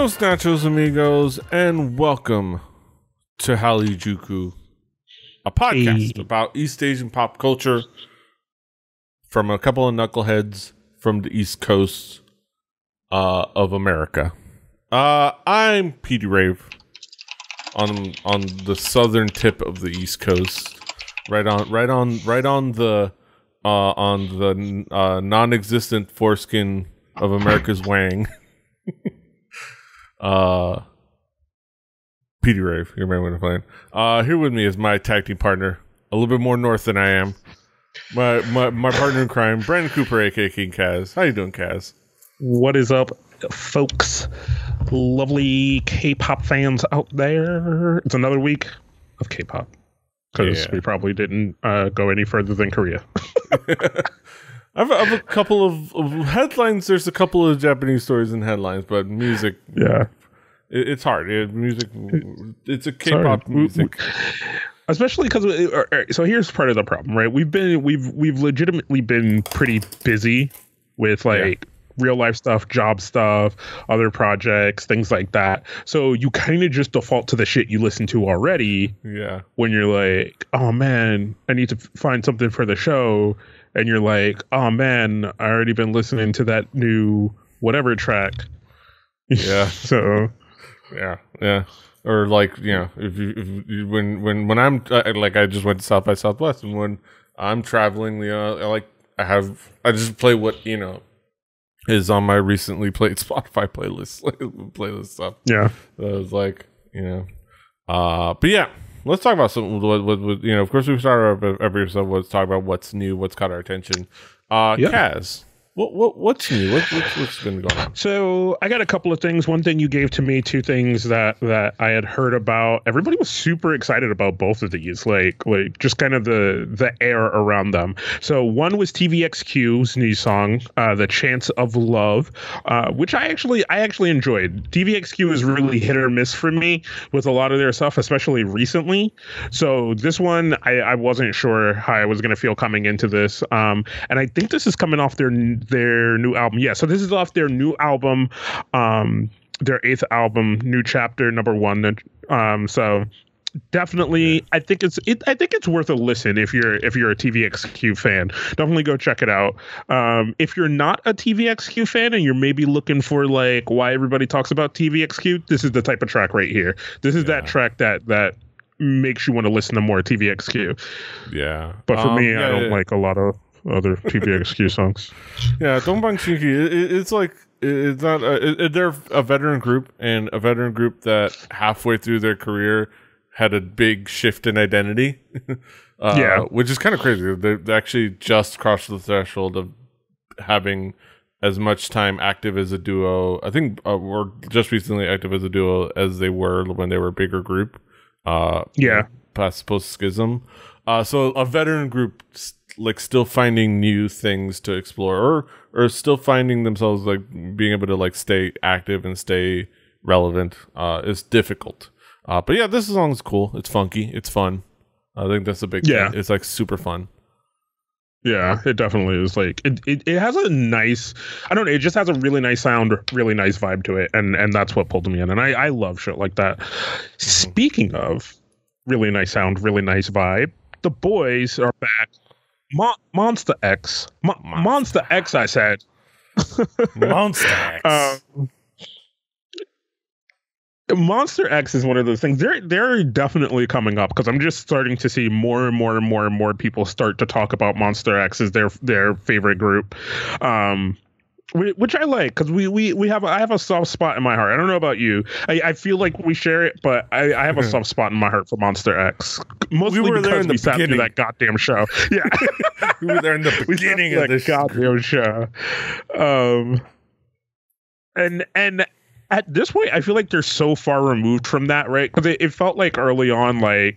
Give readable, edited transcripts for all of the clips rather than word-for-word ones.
Buenos nachos, amigos, and welcome to Hallyujuku, a podcast about East Asian pop culture from a couple of knuckleheads from the East Coast of America. I'm Petey Rave on the southern tip of the East Coast, right on the non-existent foreskin of America's Wang. Petey Rave, you remember what I'm playing. Here with me is my tag team partner, a little bit more north than I am. My partner in crime, Brandon Cooper, aka King Kaz. How you doing, Kaz? What is up, folks? Lovely K-pop fans out there. It's another week of K-pop because we probably didn't go any further than Korea. I've a couple of headlines. There's a couple of Japanese stories in headlines, but music, it's hard. It's a K-pop music, especially because. So here's part of the problem, right? We've legitimately been pretty busy with real life stuff, job stuff, other projects, things like that. So you kind of just default to the shit you listen to already. Yeah. When you're like, oh man, I need to find something for the show. And you're like, oh man, I already been listening to that new whatever track. Yeah. So. Yeah. Or if you when I'm I just went to South by Southwest, and when I'm traveling, I just play what is on my recently played Spotify playlist stuff. Yeah. So it was but yeah. Let's talk about something. What of course, we started every episode was talk about what's new, what's caught our attention. Kaz, what's new? What's been going on? So I got a couple of things. One thing you gave to me, two things that I had heard about. Everybody was super excited about both of these, like just kind of the air around them. So one was TVXQ's new song, "The Chance of Love," which I actually enjoyed. TVXQ is really hit or miss for me with a lot of their stuff, especially recently. So this one, I wasn't sure how I was going to feel coming into this, and I think this is coming off their new album. Yeah, so this is off their new album, their 8th album, New Chapter #1. So definitely, I think it's worth a listen if you're a TVXQ fan. Definitely go check it out. If you're not a TVXQ fan and you're maybe looking for why everybody talks about TVXQ, this is the type of track right here. This is that track that makes you want to listen to more TVXQ. Yeah, but for me, I don't like a lot of other TVXQ songs. Yeah, Don't Bang Shinki. It's not. They're a veteran group, and a veteran group that halfway through their career had a big shift in identity. Which is kind of crazy. They actually just crossed the threshold of having as much time active as a duo. I think we're just recently active as a duo as they were when they were a bigger group. Post schism. So a veteran group still finding new things to explore, or still finding themselves being able to stay active and stay relevant is difficult. But yeah, this song is cool. It's funky. It's fun. I think that's a big thing. It's super fun. Yeah, it definitely is. It has a nice, I don't know, it just has a really nice sound, really nice vibe to it, and that's what pulled me in. And I love shit like that. Speaking of really nice sound, really nice vibe, the boys are back. Monster X. Monster X, I said. Monster X. Monster X is one of those things. They're definitely coming up because I'm just starting to see more and more people start to talk about Monster X as their favorite group. Which I like because I have a soft spot in my heart. I don't know about you. I feel like we share it, but I have a soft spot in my heart for Monster X. Mostly because we sat through that goddamn show. Yeah, we were there in the beginning of this goddamn show. And at this point, I feel like they're so far removed from that, right? Because it felt like early on, for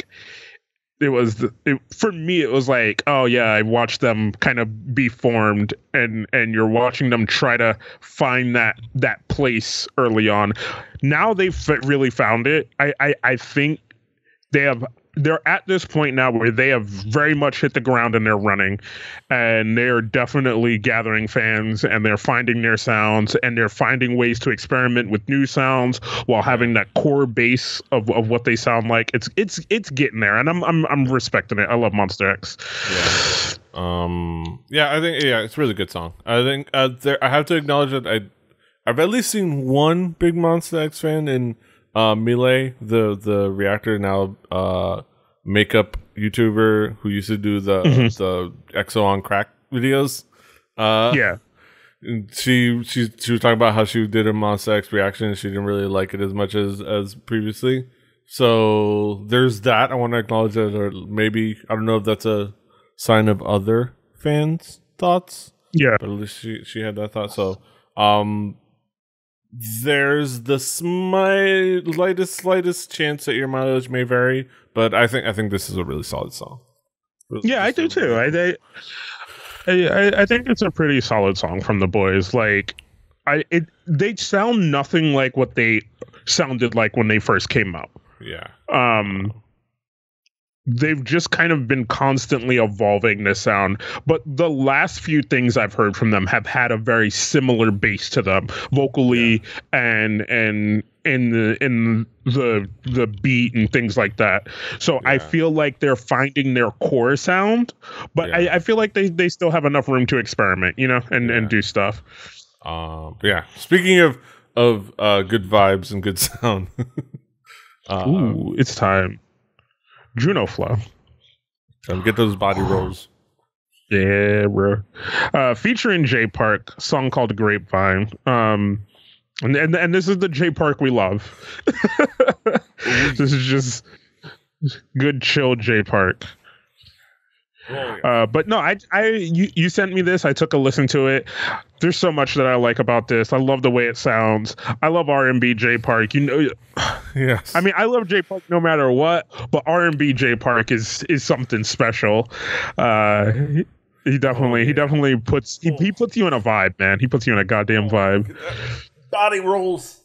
me, it was oh yeah, I watched them kind of be formed, and you're watching them try to find that place early on. Now they've really found it. I think they have they're at this point now where they have very much hit the ground and they're running, and they're definitely gathering fans, and they're finding their sounds, and they're finding ways to experiment with new sounds while having that core base of what they sound like. It's getting there, and I'm respecting it. I love Monster X. I think it's a really good song. I think I have to acknowledge that I've at least seen one big Monster X fan in Melee, the reactor now makeup YouTuber who used to do the EXO on crack videos. She was talking about how she did a Monster X reaction and she didn't really like it as much as previously. So there's that. I want to acknowledge that, or maybe I don't know if that's a sign of other fans' thoughts. Yeah, but at least she had that thought. So there's the slightest chance that your mileage may vary, but I think this is a really solid song. Yeah, I do too. I think it's a pretty solid song from the boys. Like, they sound nothing like what they sounded like when they first came out. Yeah. They've just kind of been constantly evolving the sound, but the last few things I've heard from them have had a very similar bass to them, vocally and in the beat and things like that. So I feel like they're finding their core sound, but I feel like they still have enough room to experiment, and do stuff. Speaking of good vibes and good sound, it's time. Juno Flow. Get those body rolls. Yeah, bro. Featuring Jay Park, song called Grapevine. And this is the Jay Park we love. This is just good, chill Jay Park. But no, you sent me this. I took a listen to it. There's so much that I like about this. I love the way it sounds. I love R&B Jay Park. Yes. I mean, I love Jay Park no matter what, but R&B Jay Park is something special. He definitely puts you in a vibe, man. He puts you in a goddamn vibe. Body rolls.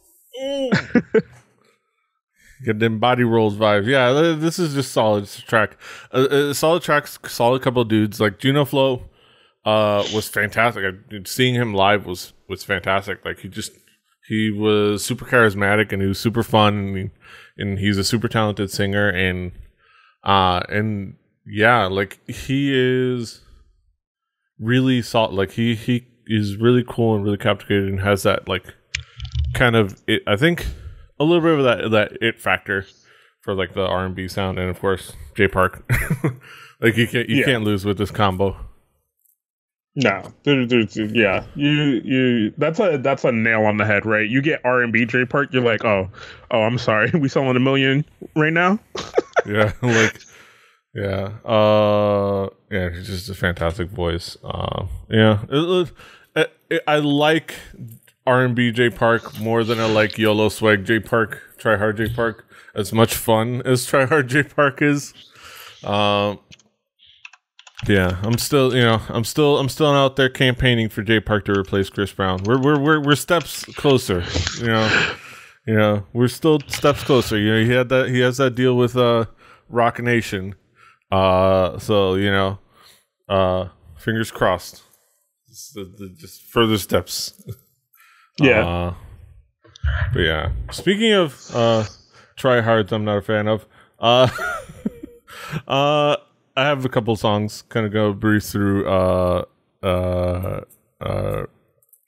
Get them body rolls vibe. Yeah, this is just solid track. Solid tracks, solid couple of dudes. Like Juno Flow was fantastic. Seeing him live was fantastic. Like he was super charismatic and he was super fun and he's a super talented singer and like he is really solid. Like he is really cool and really captivated and has that like kind of I think a little bit of that it factor for like the R&B sound, and of course Jay Park. Like you can't lose with this combo. No, yeah, you that's a nail on the head, right? You get R&B Jay Park, you're like, oh, I'm sorry, we selling 1 million right now. Yeah, he's just a fantastic voice. I like R&B Jay Park more than I like YOLO Swag Jay Park, Try Hard Jay Park. As much fun as Try Hard Jay Park is. I'm still out there campaigning for Jay Park to replace Chris Brown. We're steps closer. We're still steps closer. He has that deal with Rock Nation. Fingers crossed. Just further steps. Yeah. But yeah. Speaking of tryhards I'm not a fan of. I have a couple songs kind of go breeze through right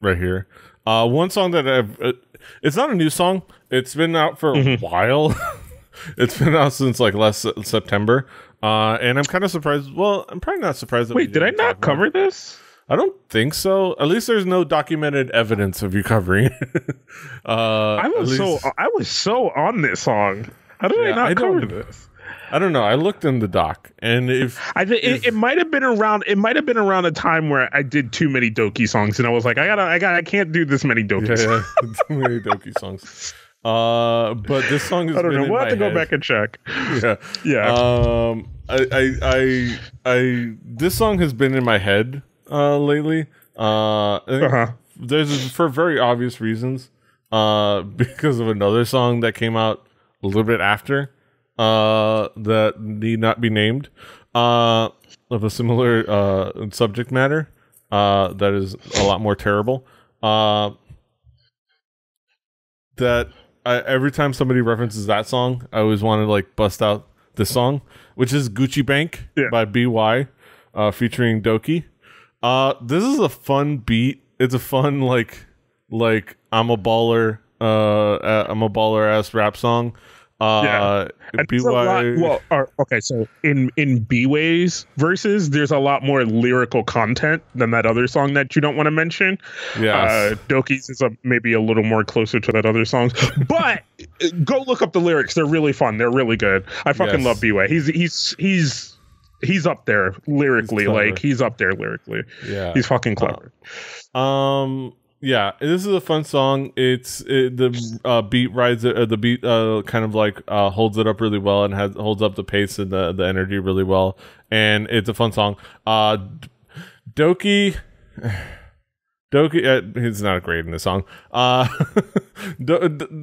here. One song that it's not a new song. It's been out for a while. It's been out since like last September. And I'm kind of surprised. Well, I'm probably not surprised that Wait, did I not cover this? I don't think so. At least there's no documented evidence of you covering it. I was so on this song. How did I not cover this? I don't know. I looked in the doc, and it might have been around. It might have been around a time where I did too many Doki songs, and I was like, I can't do this many Doki songs. Too many Doki songs. But this song is. I don't know. We'll have to go back and check. Yeah. This song has been in my head lately. There's for very obvious reasons. Because of another song that came out a little bit after. that need not be named, of a similar subject matter, that is a lot more terrible. That every time somebody references that song, I always want to like bust out this song, which is Gucci Bank by BY, featuring Doki. This is a fun beat. It's a fun like I'm a baller ass rap song. And BY. Okay, so in B-Way's verses, there's a lot more lyrical content than that other song that you don't want to mention. Yes. Doki's is maybe a little more closer to that other song, but go look up the lyrics. They're really fun. They're really good. I fucking love B-Way. He's up there lyrically. He's up there lyrically. Yeah, he's fucking clever. Yeah, this is a fun song. The beat rides the beat kind of like holds it up really well and holds up the pace and the energy really well, and it's a fun song. Doki, he's not great in this song.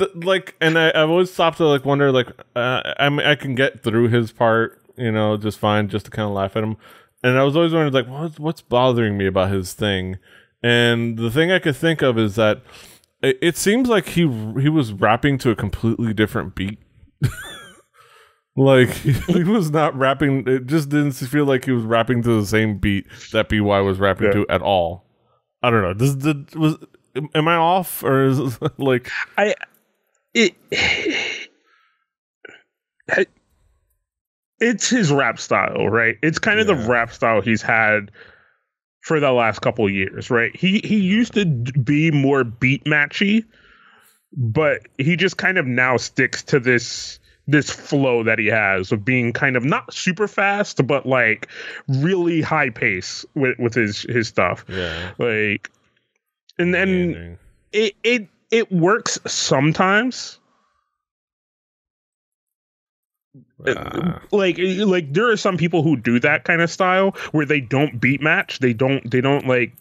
Like, and I've always stopped to like wonder like I can get through his part, just fine, just to kind of laugh at him. And I was always wondering like what's bothering me about his thing. And the thing I could think of is that it seems like he was rapping to a completely different beat. Like he was not rapping. It just didn't feel like he was rapping to the same beat that BY was rapping to at all. I don't know. Am I off, or is it like it's his rap style, right? It's kind of the rap style he's had for the last couple of years, right? He used to be more beat matchy, but he just kind of now sticks to this flow that he has of being kind of not super fast, but like really high pace with his stuff. Yeah. Like, and then it works sometimes. Like there are some people who do that kind of style where they don't beat match, they don't like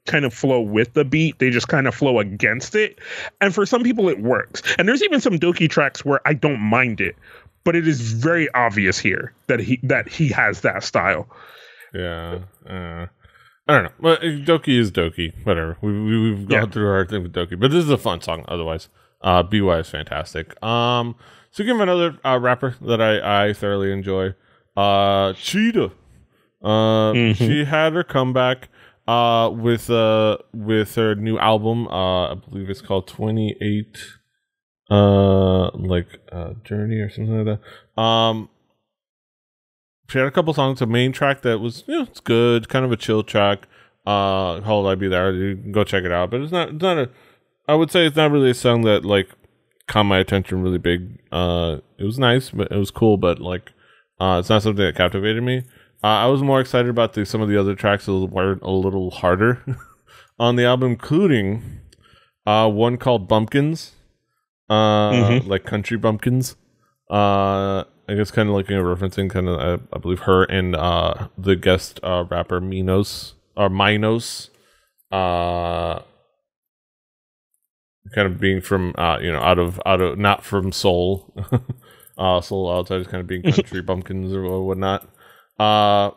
kind of flow with the beat, they just kind of flow against it, and for some people it works. And there's even some Doki tracks where I don't mind it, but it is very obvious here that he has that style. I don't know, but Doki is Doki, whatever. We've gone through our thing with Doki, but this is a fun song otherwise. BY is fantastic. So give him another rapper that I thoroughly enjoy. Cheetah. She had her comeback with her new album. I believe it's called 28 Journey or something like that. She had a couple songs. A main track that was it's good, kind of a chill track. How Will I Be There? You can go check it out. But it's not a, I would say it's not really a song that like caught my attention really big. It was nice, but it was cool, but like it's not something that captivated me. I was more excited about some of the other tracks that were a little harder on the album, including one called Bumpkins, like country bumpkins. I guess kind of looking at referencing kind of I believe her and the guest rapper Minos, kind of being from out of not from Seoul. Seoul Outsiders kind of being country bumpkins or whatnot. I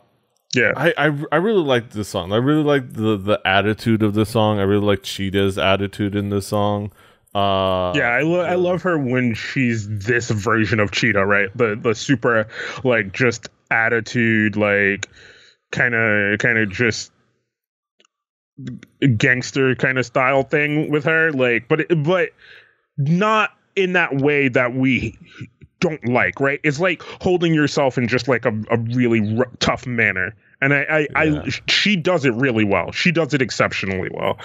really liked this song. I really liked the attitude of the song. I really liked Cheetah's attitude in this song. I love her when she's this version of Cheetah, right? The super like just attitude, like kind of just gangster kind of style thing with her, like but not in that way that we don't like, right? It's like holding yourself in just like a really tough manner, and she does it really well. She does it exceptionally well.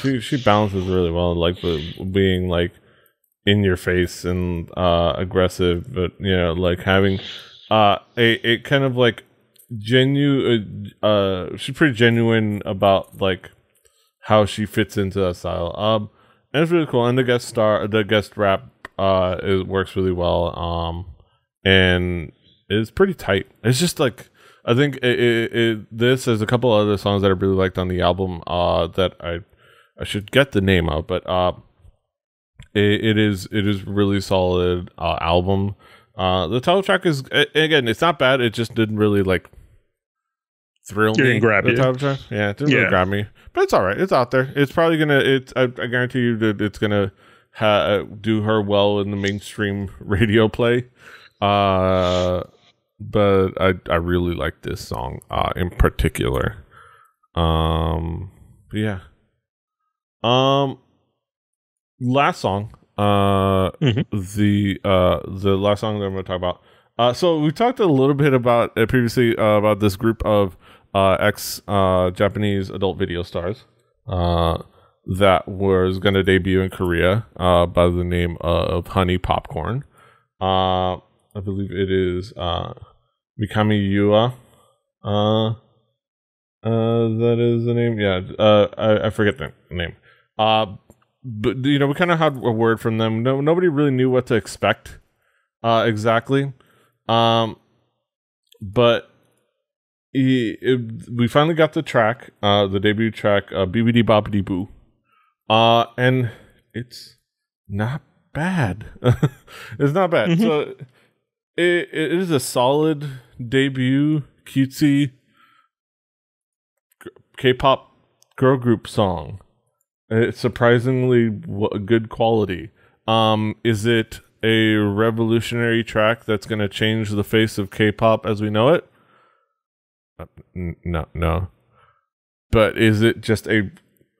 She balances really well, like being like in your face and aggressive, but like having a kind of like genuine. She's pretty genuine about like how she fits into that style. And it's really cool. And the guest rap it works really well. And it's pretty tight. It's just like I think this is a couple other songs that I really liked on the album that I should get the name of, but it is really solid album. The title track is, again, it's not bad. It just didn't really like thrill me. Didn't grab the you. title track, yeah, it didn't really grab me. But it's all right. It's out there. It's probably gonna. I guarantee you that it's gonna do her well in the mainstream radio play. But I really like this song in particular. But yeah. Last song. The last song that I'm going to talk about. So we talked a little bit about previously about this group of ex Japanese adult video stars that was going to debut in Korea by the name of Honey Popcorn. I believe it is Mikami Yua. That is the name. Yeah. I forget the name. But we kind of had a word from them. Nobody really knew what to expect exactly. But we finally got the track, the debut track, Bibbidi Bobbidi Boo. And it's not bad. It's not bad. Mm-hmm. So it is a solid debut, cutesy K-pop girl group song. It's surprisingly good quality. Is it a revolutionary track that's going to change the face of K-pop as we know it? No. But is it just a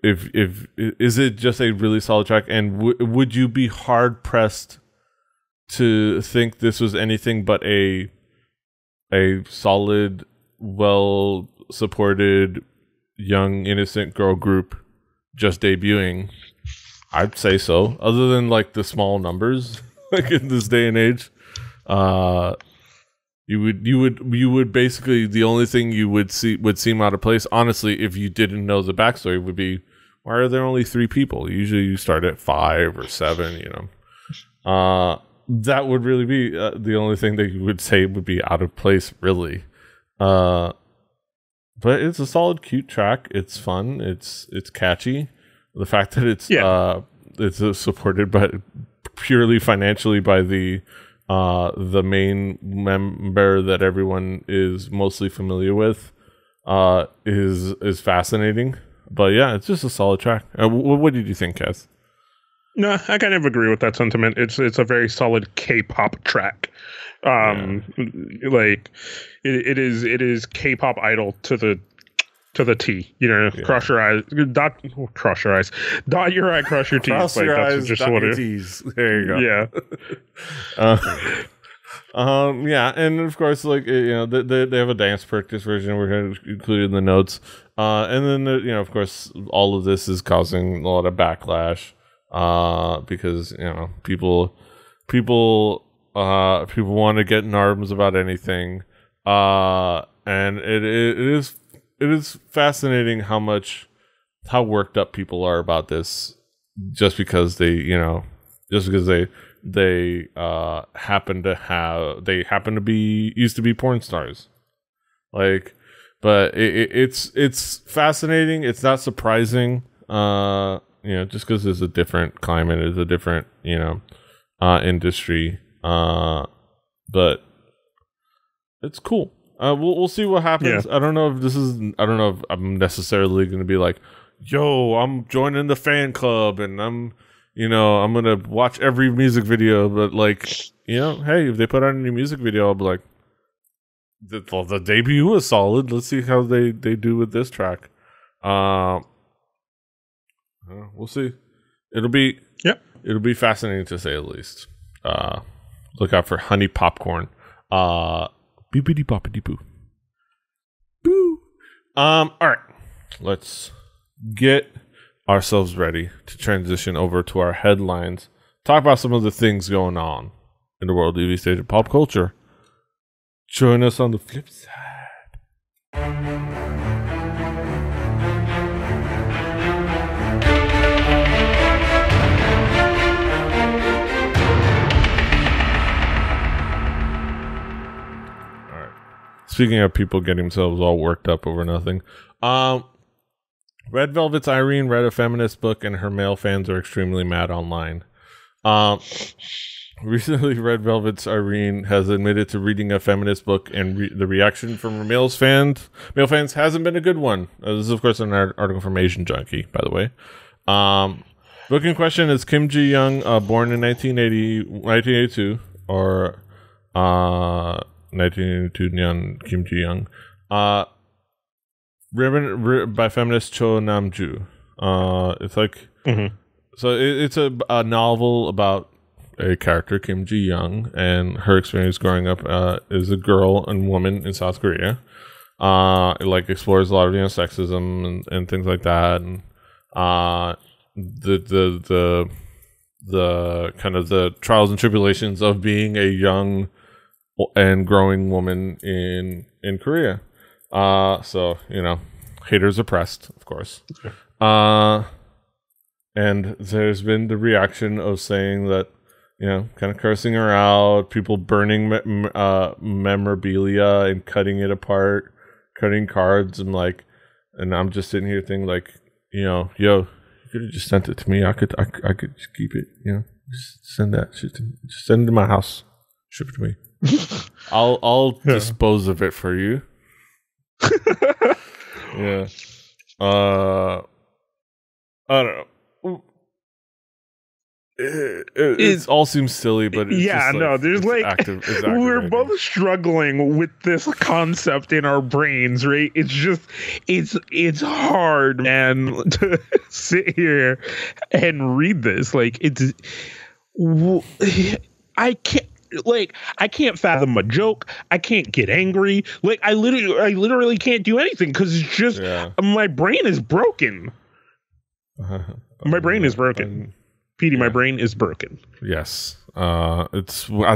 is it just a really solid track? And would you be hard pressed to think this was anything but a solid, well supported, young, innocent girl group just debuting? I'd say so. Other than like the small numbers, like in this day and age, you would basically, the only thing you would seem out of place, honestly, if you didn't know the backstory, would be, why are there only 3 people? Usually you start at 5 or 7. That would really be the only thing that you would say would be out of place, really. But it's a solid, cute track. It's fun. It's catchy. The fact that it's supported by purely financially by the main member that everyone is mostly familiar with is fascinating. But yeah, it's just a solid track. What did you think, Kaz? No, I kind of agree with that sentiment. It's a very solid K-pop track. Like it is K-pop idol to the T. Cross your eyes, dot your eye, cross your T's. Cross your eyes, just dot your T's. There you go. Yeah. Yeah, and of course, like they have a dance practice version we're going to include in the notes. And then of course, all of this is causing a lot of backlash because people want to get in arms about anything, and it is fascinating how worked up people are about this just because they happen to be used to be porn stars, like. But it's fascinating. It's not surprising, just because it's a different climate, it's a different industry. But it's cool. We'll see what happens. Yeah. I don't know if I'm necessarily going to be like, yo, I'm joining the fan club and I'm gonna watch every music video. But like, hey, if they put out a new music video, I'll be like, the debut was solid. Let's see how they do with this track. We'll see. It'll be fascinating to say the least. Look out for Honey Popcorn. Bibbidi boppidi boo. Boo. All right. Let's get ourselves ready to transition over to our headlines. Talk about some of the things going on in the world TV stage of pop culture. Join us on the flip side. All right. Speaking of people getting themselves all worked up over nothing, Red Velvet's Irene read a feminist book and her male fans are extremely mad online. Um, Recently, Red Velvet's Irene has admitted to reading a feminist book, and the reaction from male fans hasn't been a good one. This is, of course, an article from Asian Junkie, by the way. Book in question is Kim Ji Young, born in 1982, or 1982 Nyan Kim Ji Young, written by feminist Cho Nam-ju. It's like so it's a novel about a character, Kim Ji Young, and her experience growing up as a girl and woman in South Korea. It like explores a lot of sexism and things like that, and the kind of the trials and tribulations of being a young and growing woman in Korea. So haters oppressed, of course. And there's been the reaction of saying that, kind of cursing her out, people burning memorabilia and cutting it apart, cutting cards, and I'm just sitting here thinking yo, you could have just sent it to me. I could just keep it, just send that shit to me. Just send it to my house. Ship it to me. I'll dispose of it for you. Yeah. I don't know. It all seems silly, but it's there's we're both struggling with this concept in our brains, right? It's just it's hard, man, to sit here and read this. I can't fathom a joke. I can't get angry. I literally can't do anything because it's just my brain is broken. My brain is broken. Petey, my brain is broken. Yes. I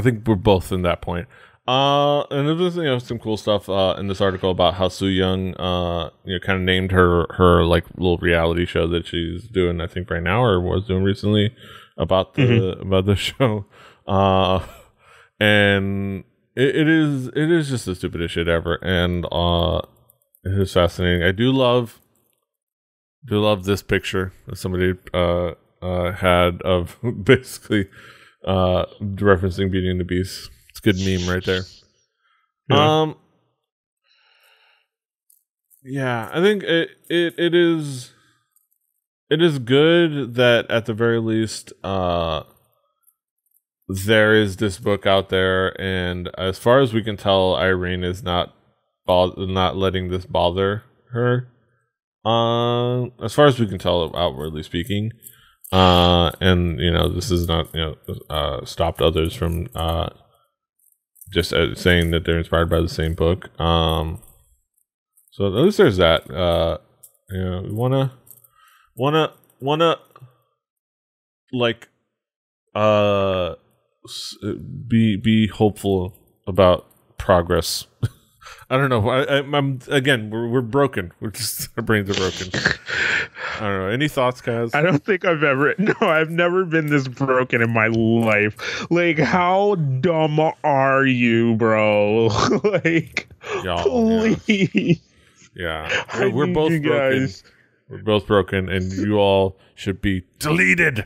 think we're both in that point. And there's some cool stuff in this article about how Soo Young kind of named her little reality show that she's doing, I think right now, or was doing recently, about the show. And it is just the stupidest shit ever, and it is fascinating. I do love this picture that somebody had of basically referencing Beauty and the Beast. It's a good meme right there. I think it is good that at the very least there is this book out there, and as far as we can tell, Irene is not letting this bother her. As far as we can tell, outwardly speaking. And this is not stopped others from just saying that they're inspired by the same book. So at least there's that. We wanna be hopeful about progress. I don't know. I'm again. We're broken. Our brains are broken. I don't know. Any thoughts, Kaz? I don't think I've never been this broken in my life. How dumb are you, bro? Please. Yeah. We're both broken. We're both broken, and you all should be deleted.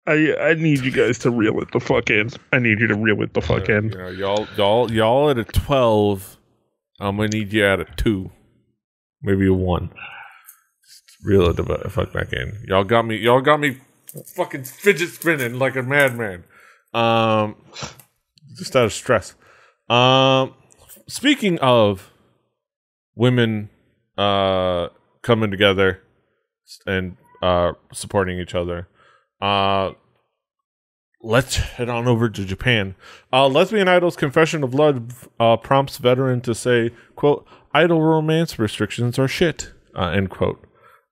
I need you guys to reel it the fuck in. I need you to reel it the fuck in. Y'all at a 12. I'm gonna need you at a 2, maybe a 1. Reel it the fuck back in. Y'all got me fucking fidget spinning like a madman. Just out of stress. Speaking of women coming together and supporting each other, let's head on over to Japan. Lesbian Idol's confession of love prompts veteran to say, quote, idol romance restrictions are shit, end quote.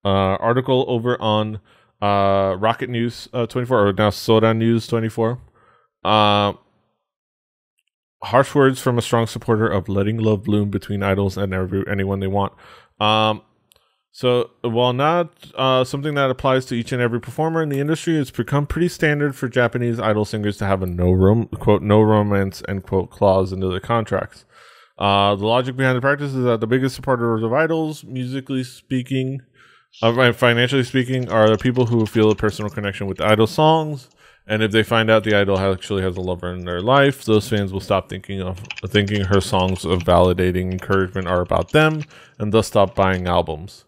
Article over on Rocket News 24, or now Soda News 24. Harsh words from a strong supporter of letting love bloom between idols and anyone they want. So while not something that applies to each and every performer in the industry, it's become pretty standard for Japanese idol singers to have a no romance, end quote, clause into their contracts. The logic behind the practice is that the biggest supporters of idols, musically speaking, financially speaking, are the people who feel a personal connection with the idol songs And if they find out the idol actually has a lover in their life, those fans will stop thinking her songs of validating encouragement are about them, and thus stop buying albums.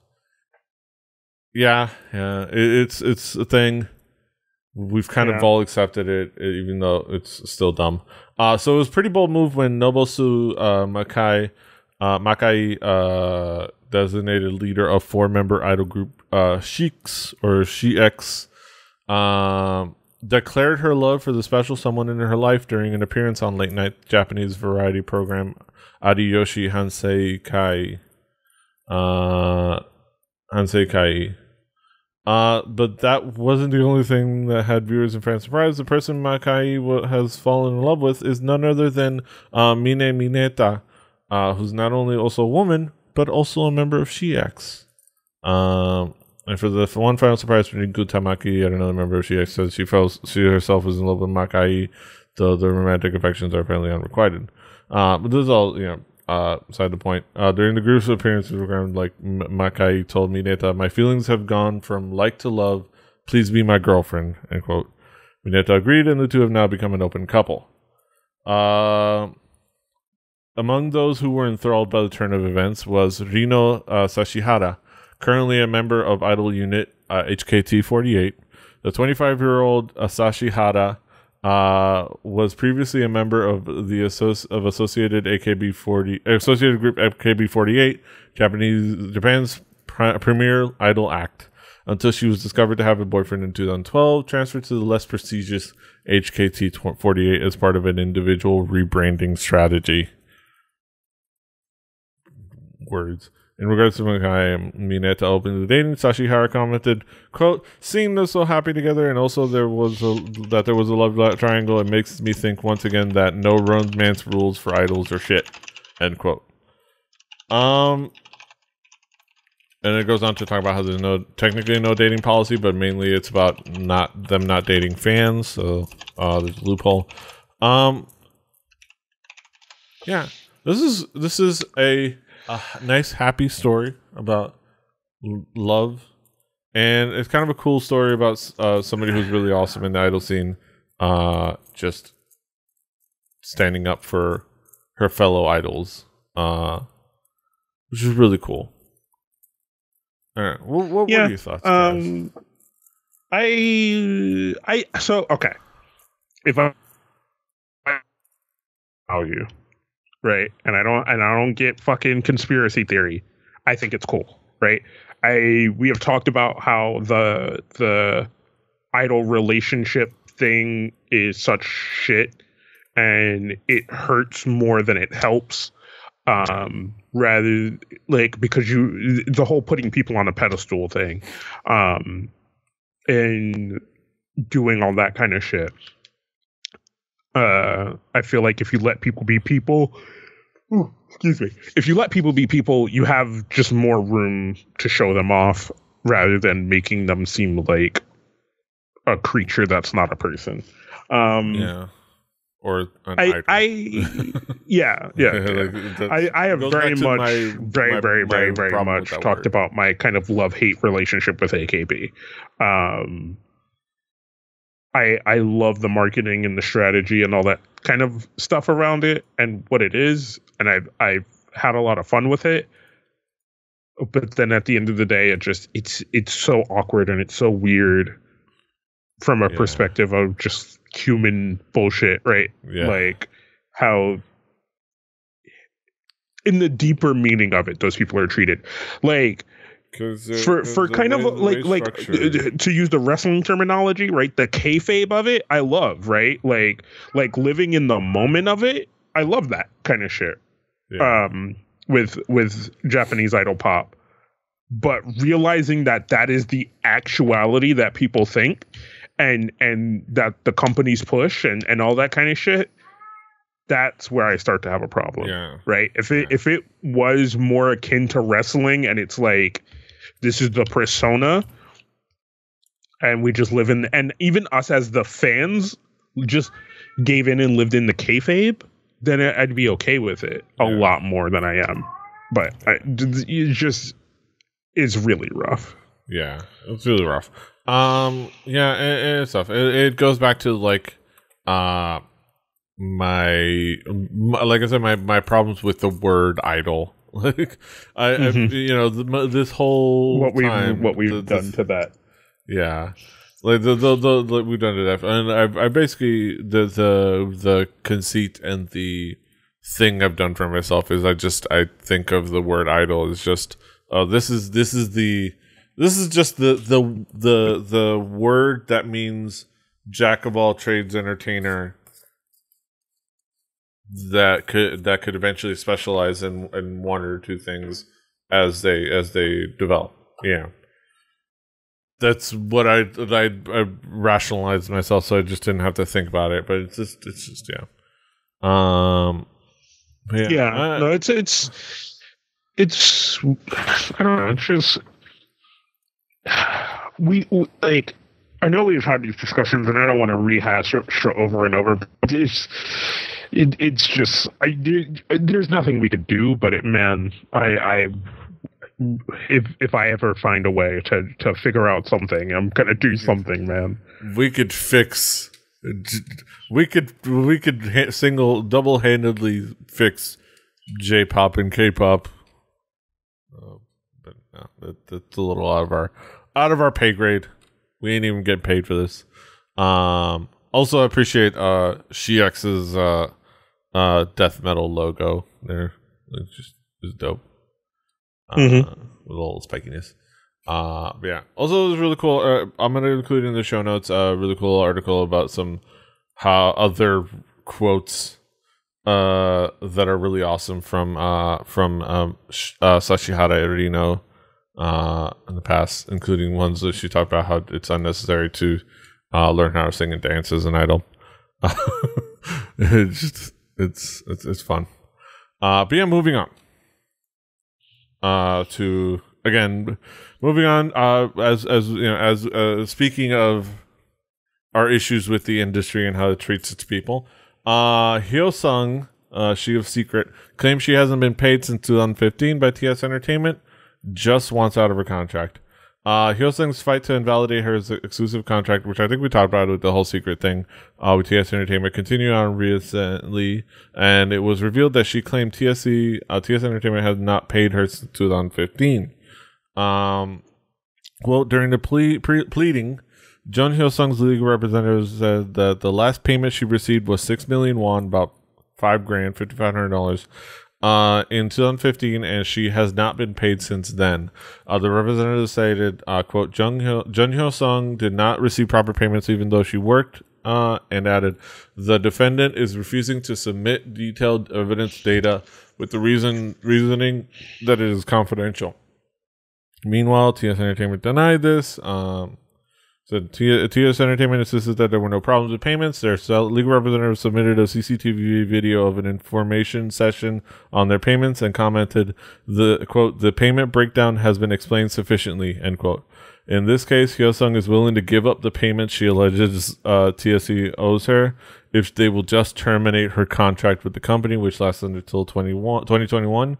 Yeah, it's a thing. We've kind of all accepted it, even though it's still dumb. So it was a pretty bold move when Nobusu Makai, designated leader of 4-member idol group Sheiks or Sheiks, declared her love for the special someone in her life during an appearance on late-night Japanese variety program Ariyoshi Hansei Kai. But that wasn't the only thing that had viewers and fans surprised. The person Makai has fallen in love with is none other than Mine Mineta, who's not only also a woman, but also a member of Sheiks. And for the one final surprise between Gutamaki, yet another member of Sheiks, says she herself was in love with Makai, though the romantic affections are apparently unrequited. But this is all, side the point. During the group's appearance program, Makai told Mineta, "My feelings have gone from like to love. Please be my girlfriend." End quote. Mineta agreed, and the two have now become an open couple. Among those who were enthralled by the turn of events was Rino Sashihara, currently a member of idol unit HKT48. The 25-year-old Sashihara was previously a member of the Associated Group AKB48, Japan's premier idol act, until she was discovered to have a boyfriend in 2012, transferred to the less prestigious HKT48 as part of an individual rebranding strategy. Words. In regards to Makai and Mineta opening the dating, Sashihara commented, quote, "Seeing them so happy together, and also there was a love triangle, it makes me think once again that no romance rules for idols or shit." End quote. And it goes on to talk about how there's technically no dating policy, but mainly it's about them not dating fans. So there's a loophole. Yeah, this is a nice, happy story about love, and it's kind of a cool story about somebody who's really awesome in the idol scene, just standing up for her fellow idols, which is really cool. All right, what are your thoughts, guys? Okay, if I value. Right, and I don't get fucking conspiracy theory. I think it's cool, right? We have talked about how the idol relationship thing is such shit, and it hurts more than it helps. Rather, because the whole putting people on a pedestal thing, and doing all that kind of shit. I feel like if you let people be people, if you let people be people, you have just more room to show them off rather than making them seem like a creature that's not a person. Or an idol. I have very much talked about my kind of love-hate relationship with AKB. I love the marketing and the strategy and all that kind of stuff around it and what it is, and I've had a lot of fun with it. But then at the end of the day, it's so awkward and it's so weird from a perspective of just human bullshit, right? Yeah. Like how in the deeper meaning of it, those people are treated. Like for kind of like to use the wrestling terminology, right? The kayfabe of it, I love, right? Like living in the moment of it, I love that kind of shit. Yeah. With Japanese idol pop, but realizing that is the actuality that people think, and that the companies push and all that kind of shit. That's where I start to have a problem. Yeah. Right. If it was more akin to wrestling and it's like, this is the persona and we just live in, and even us as the fans just gave in and lived in the kayfabe, then I'd be okay with it a lot more than I am. But it's really rough. Yeah, it's really rough. Yeah, it's tough. It goes back to like, like I said, my problems with the word idol. Like, this whole time, what we've done to that. yeah, like the like we've done to that, and I basically the conceit and the thing I've done for myself is I think of the word idol as just this is just the word that means jack of all trades entertainer that could eventually specialize in one or two things as they develop. Yeah. That's what I rationalized myself, so I just didn't have to think about it. But it's just yeah. No, it's I don't know. It's just we like. I know we've had these discussions, and I don't want to rehash it over and over. But it's just there's nothing we could do. But if I ever find a way to figure out something, I'm gonna do something, man. We could fix. Double-handedly fix J-pop and K-pop. But no, that's a little out of our pay grade. We ain't even getting paid for this. Also, I appreciate SheX's death metal logo there. It's dope. With a little spikiness. Yeah. Also, it was really cool. I'm gonna include in the show notes a really cool article about some other quotes that are really awesome from Sashihara Erino in the past, including ones that she talked about how it's unnecessary to learn how to sing and dance as an idol. It's fun. But yeah, moving on. Moving on. As speaking of our issues with the industry and how it treats its people, Hyosung, she of Secret, claims she hasn't been paid since 2015 by TS Entertainment. Just wants out of her contract. Hyosung's fight to invalidate her exclusive contract, which I think we talked about with the whole Secret thing with TS Entertainment, continued on recently, and it was revealed that she claimed TS Entertainment had not paid her since 2015. Well, during the pleading, Jung Hyosung's legal representative said that the last payment she received was 6 million won, about $5,500, in 2015, and she has not been paid since then. The representative stated, quote, Jung Hyosung did not receive proper payments even though she worked, and added, the defendant is refusing to submit detailed evidence data with the reasoning that it is confidential. Meanwhile, TS Entertainment denied this. Said TS Entertainment insisted that there were no problems with payments. Their legal representative submitted a CCTV video of an information session on their payments and commented, the payment breakdown has been explained sufficiently, end quote. In this case, Hyosung is willing to give up the payment she alleges TSE owes her if they will just terminate her contract with the company, which lasts until 2021.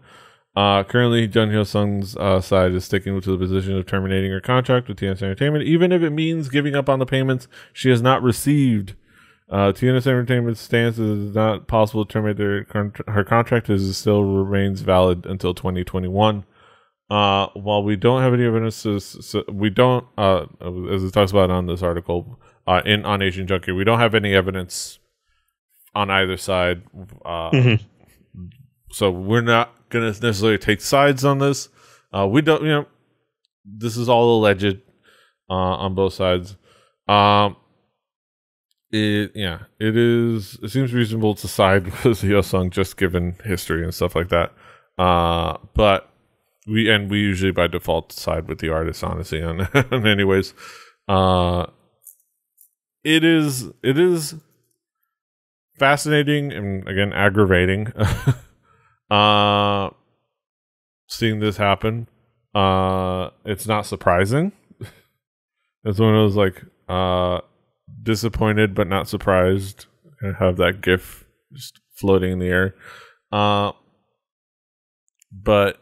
Currently, Jung Hyosung's side is sticking to the position of terminating her contract with TNS Entertainment, even if it means giving up on the payments she has not received. TNS Entertainment's stance is not possible to terminate her contract, as it still remains valid until 2021. While we don't have any evidence, we don't, as it talks about on this article, on Asian Junkie, we don't have any evidence on either side. So we're not going to necessarily take sides on this. We don't, this is all alleged on both sides. It seems reasonable to side with Hyosung just given history and stuff like that. But we usually by default side with the artist, honestly. And anyways, it is fascinating and again aggravating. Seeing this happen, it's not surprising. It's one of those like disappointed but not surprised. I have that gif just floating in the air. But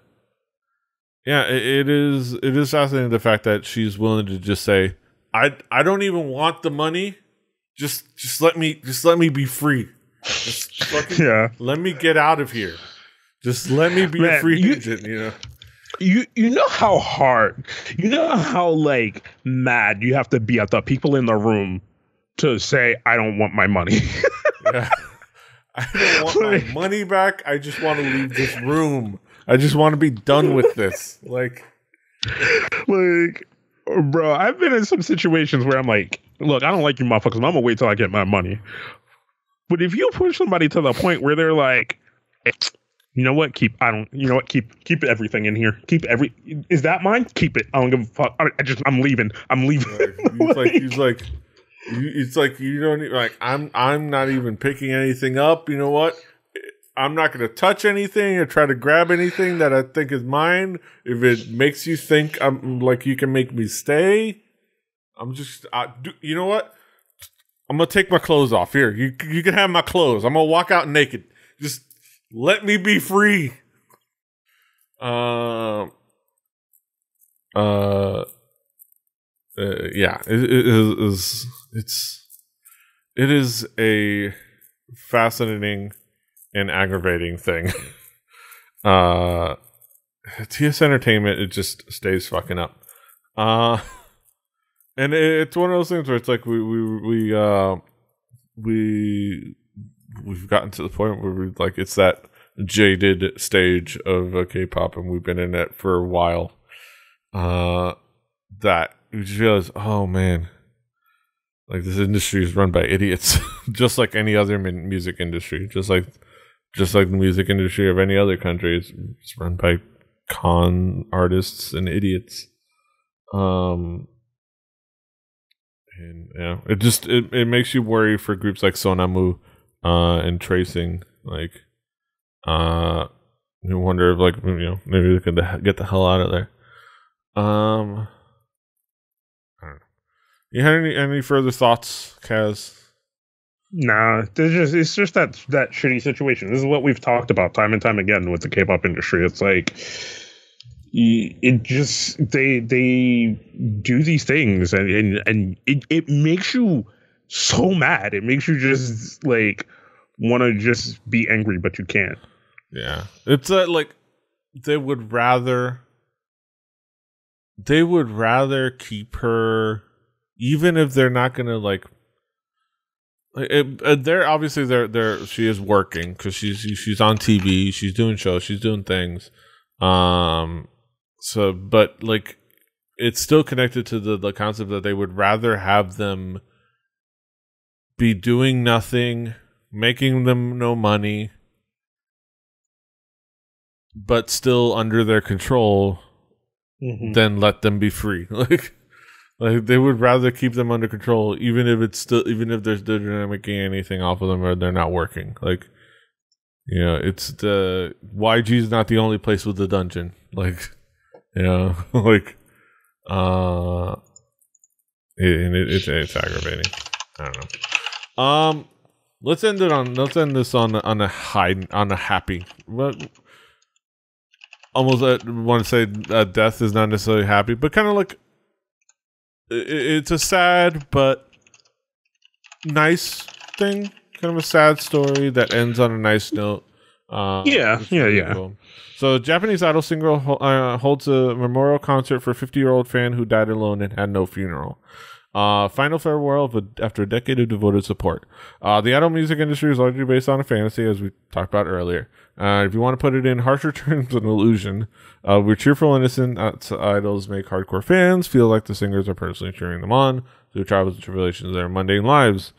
yeah, it is fascinating the fact that she's willing to just say, I don't even want the money. Just let me be free. Just fucking let me get out of here. Just let me be a free agent, you know. You know how hard, you know how like mad you have to be at the people in the room to say, I don't want my money. Yeah. I don't want my money back. I just want to leave this room. I just want to be done with this. Like, bro, I've been in some situations where I'm like, look, I don't like you motherfuckers. I'm gonna wait till I get my money. But if you push somebody to the point where they're like, you know what? Keep everything in here. Is that mine? Keep it. I don't give a fuck. I'm leaving. It's like you don't like. I'm not even picking anything up. You know what? I'm not going to touch anything or try to grab anything that I think is mine. If it makes you think I'm like you can make me stay, I'm just. You know what? I'm gonna take my clothes off. Here, you can have my clothes. I'm gonna walk out naked. Just let me be free. Yeah, it is a fascinating and aggravating thing. TS Entertainment, it just stays fucking up. And it's one of those things where it's like we've gotten to the point where we like it's that jaded stage of K-pop, and we've been in it for a while. That you just realize, oh man, like this industry is run by idiots, just like any other music industry, just like the music industry of any other country. It's run by con artists and idiots. And yeah, it makes you worry for groups like Sonamu and Tracing. Like, you wonder if like maybe they could get the hell out of there. I don't know. You had any further thoughts, Kaz? Nah, it's just that shitty situation. This is what we've talked about time and time again with the K-pop industry. It's like it just they do these things and it makes you so mad. It makes you just like want to just be angry, but you can't. Yeah, it's like they would rather keep her, even if they're not gonna like. They're obviously she is working because she's on TV, she's doing shows, she's doing things. So, but like, it's still connected to the concept that they would rather have them be doing nothing, making them no money, but still under their control, than let them be free. Like they would rather keep them under control, even if they're not making anything off of them or they're not working. Like, it's the YG is not the only place with the dungeon. Like, like, it's aggravating. I don't know. Let's end this on a happy. But almost I want to say death is not necessarily happy, but kind of like. It's a sad but nice thing, kind of a sad story that ends on a nice note. Yeah. Cool. So, Japanese idol singer holds a memorial concert for a 50-year-old fan who died alone and had no funeral. Final farewell after a decade of devoted support. The idol music industry is largely based on a fantasy, as we talked about earlier. If you want to put it in harsher terms, an illusion. Where cheerful, innocent idols make hardcore fans feel like the singers are personally cheering them on through trials and tribulations of their mundane lives,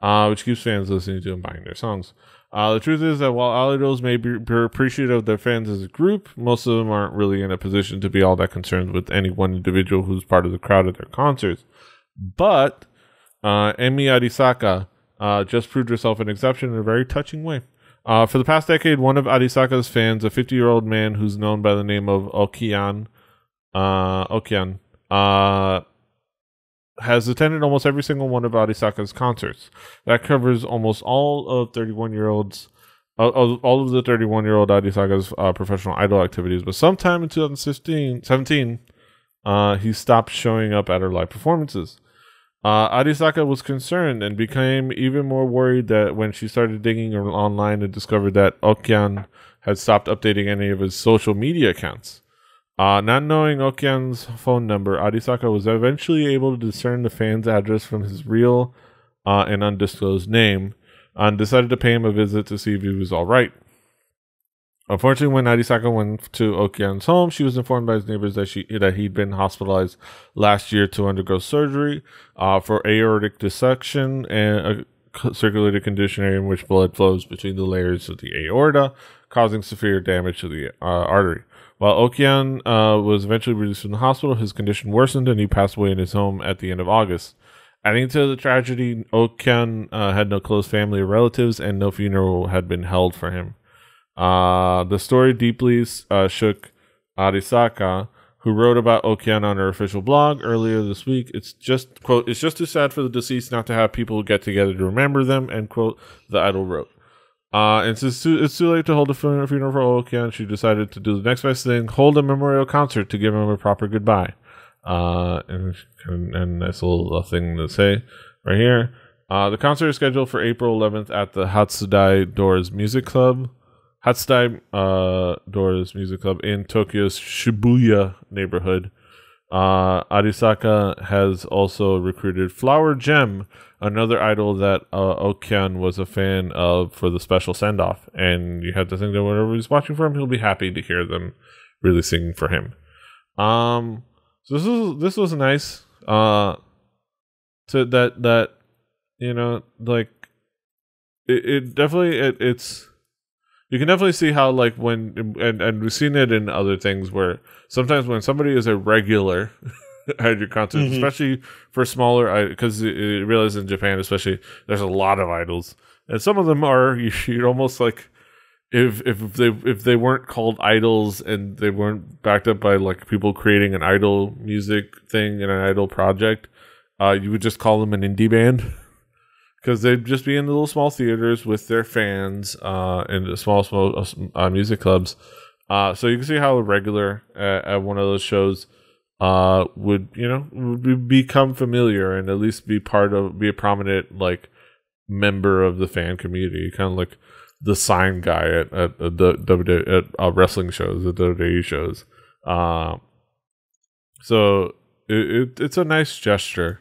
which keeps fans listening to and buying their songs. The truth is that while idols may be appreciative of their fans as a group, most of them aren't really in a position to be all that concerned with any one individual who's part of the crowd at their concerts. But Emi Arisaka just proved herself an exception in a very touching way. For the past decade, one of Arisaka's fans, a 50-year-old man who's known by the name of Okian, has attended almost every single one of Arisaka's concerts. That covers almost all of 31-year-olds, all of the 31-year-old Arisaka's professional idol activities. But sometime in 2017, he stopped showing up at her live performances. Arisaka was concerned and became even more worried that when she started digging online and discovered that Okyan had stopped updating any of his social media accounts. Not knowing Okyan's phone number, Arisaka was eventually able to discern the fan's address from his real and undisclosed name, and decided to pay him a visit to see if he was all right. Unfortunately, when Arisaka went to Okyan's home, she was informed by his neighbors that he'd been hospitalized last year to undergo surgery for aortic dissection and a circulatory condition in which blood flows between the layers of the aorta, causing severe damage to the artery. While Okyan was eventually released from the hospital, his condition worsened and he passed away in his home at the end of August. Adding to the tragedy, Okyan had no close family or relatives, and no funeral had been held for him. The story deeply shook Arisaka, who wrote about Okyan on her official blog earlier this week. It's just, quote, "It's just too sad for the deceased not to have people get together to remember them," end quote, the idol wrote. And since it's too late to hold a funeral for Okyan, she decided to do the next best thing, hold a memorial concert to give him a proper goodbye. And nice little thing to say right here. The concert is scheduled for April 11th at the Hatsudai Doors Music Club. Doors Music Club in Tokyo's Shibuya neighborhood. Arisaka has also recruited Flower Gem, another idol that Okyan was a fan of, for the special send-off. And you have to think that whenever he's watching for him, he'll be happy to hear them really singing for him. So this was nice. To that you know, like it definitely it's. You can definitely see how, like, when, and we've seen it in other things where sometimes when somebody is a regular at your concerts, especially for smaller, because you realize in Japan, especially, there's a lot of idols, and some of them are you'd almost like if they weren't called idols and they weren't backed up by like people creating an idol music thing and an idol project, you would just call them an indie band. Because they'd just be in the little small theaters with their fans in the small music clubs. So you can see how a regular at one of those shows would become familiar and at least be a prominent like member of the fan community, kind of like the sign guy at wrestling shows, the WWE shows. So it's a nice gesture.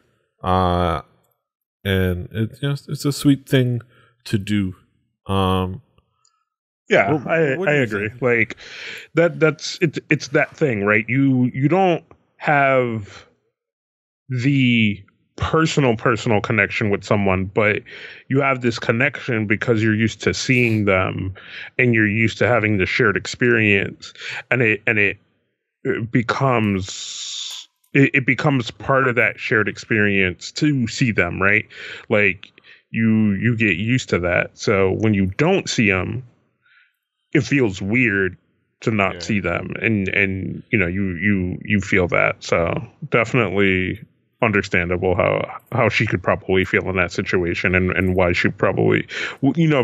And it's a sweet thing to do. I agree. Think? Like that's it's that thing, right? You don't have the personal connection with someone, but you have this connection because you're used to seeing them and you're used to having the shared experience, and it becomes part of that shared experience to see them, right? Like you get used to that. So when you don't see them, it feels weird to not see them, and you feel that. So definitely understandable how she could probably feel in that situation, and why she probably,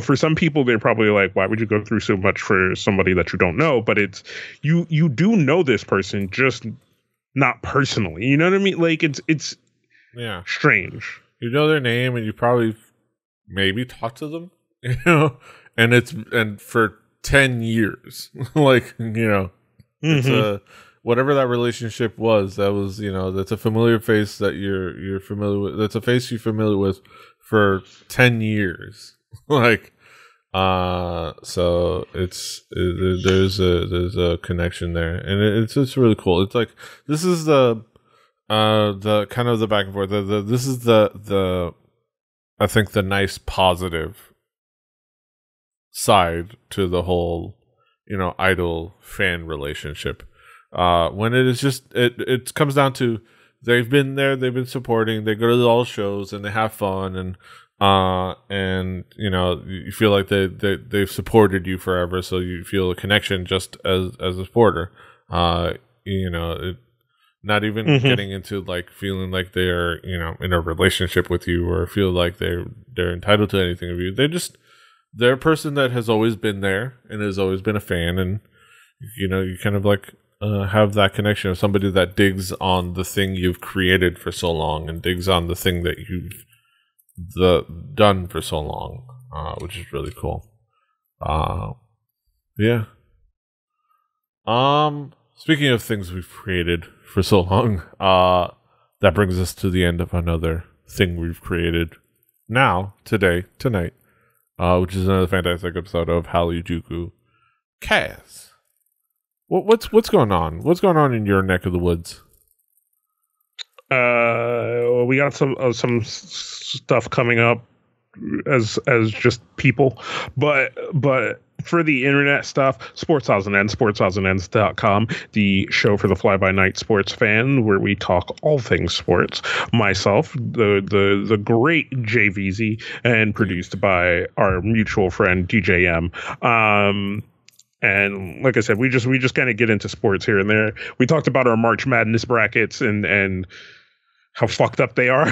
for some people they're probably like, why would you go through so much for somebody that you don't know? But it's you do know this person, just not personally, you know what I mean? Like it's strange. You know their name, and you probably maybe talk to them, and for 10 years, like it's whatever that relationship was. That was that's a familiar face that you're familiar with. That's a face you're familiar with for 10 years, like. So there's a connection there, and it's really cool. It's like this is the kind of the back and forth. This is the I think the nice positive side to the whole idol fan relationship. When it is just it comes down to they've been there, they've been supporting, they go to all shows and they have fun, and you feel like they've supported you forever, so you feel a connection just as a supporter. Not even getting into like feeling like they're in a relationship with you or feel like they're entitled to anything of you. They're a person that has always been there and has always been a fan, and you kind of like have that connection of somebody that digs on the thing you've created for so long and digs on the thing that you've done for so long, which is really cool. Yeah. Speaking of things we've created for so long, that brings us to the end of another thing we've created tonight, which is another fantastic episode of Hallyujuku. Kaz, what's going on? What's going on in your neck of the woods? We got some stuff coming up as just people, but for the internet stuff, sports.com, the show for the fly-by-night sports fan, where we talk all things sports. Myself, the great JVZ, and produced by our mutual friend DJM. And like I said, we just kind of get into sports here and there. We talked about our March Madness brackets and how fucked up they are.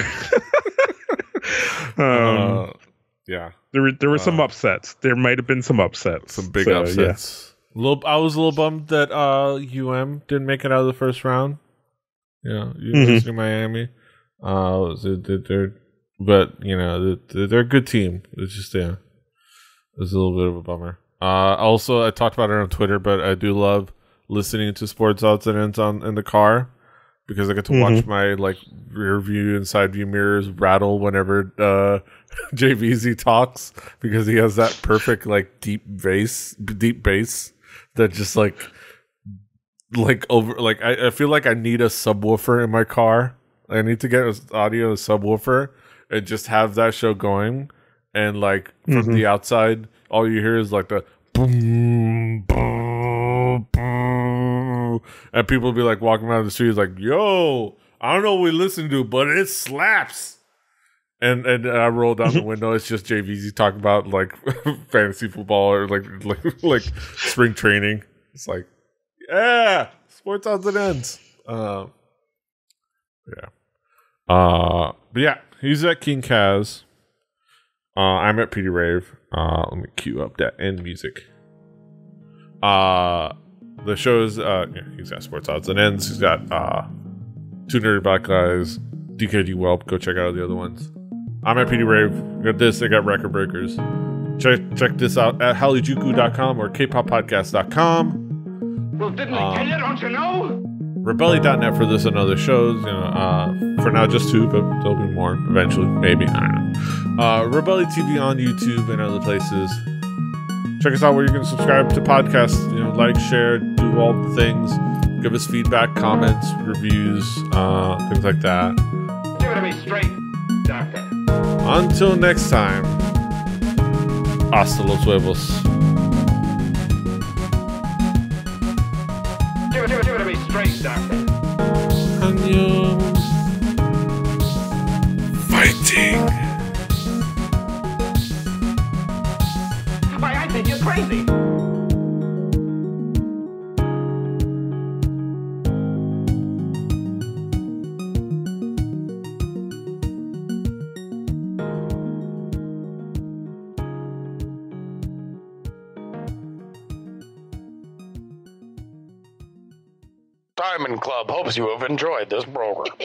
Yeah. There were some upsets. There might have been some upsets. Some big upsets. Yeah. I was a little bummed that UM didn't make it out of the first round. Yeah, University of Miami. But they're a good team. It's just it was a little bit of a bummer. Also, I talked about it on Twitter, but I do love listening to sports odds and ends in the car, because I get to watch my rear view and side view mirrors rattle whenever JVZ talks, because he has that perfect deep bass that just I feel like I need a subwoofer in my car. I need to get an audio subwoofer and just have that show going, and from the outside, all you hear is the boom, boom, boom, and people will be walking around the streets yo, I don't know what we listen to, but it slaps. And I roll down the window. It's just JVZ talking about fantasy football or like spring training. It's yeah, sports odds and ends. Yeah. But yeah, he's at King Kaz. I'm at PD Rave. Let me cue up that end music. The show's he's got sports odds and ends. He's got Two Nerdy Black Guys, DKD Whelp. Go check out the other ones. I'm at PD Rave. I got this. I got Record Breakers. Check this out at Hallyujuku.com or kpoppodcast.com. Well, didn't I tell you? Don't you know? Rebelli.net for this and other shows. For now, just 2, but there'll be more eventually. Maybe. I don't know. Rebelli TV on YouTube and other places. Check us out where you can subscribe to podcasts. Like, share, do all the things. Give us feedback, comments, reviews, things like that. Give it to me straight, Doctor. Until next time, hasta los huevos. Give it to me straight, Doctor. Annyeong. Fighting. Why, I think you're crazy. Diamond Club hopes you have enjoyed this program.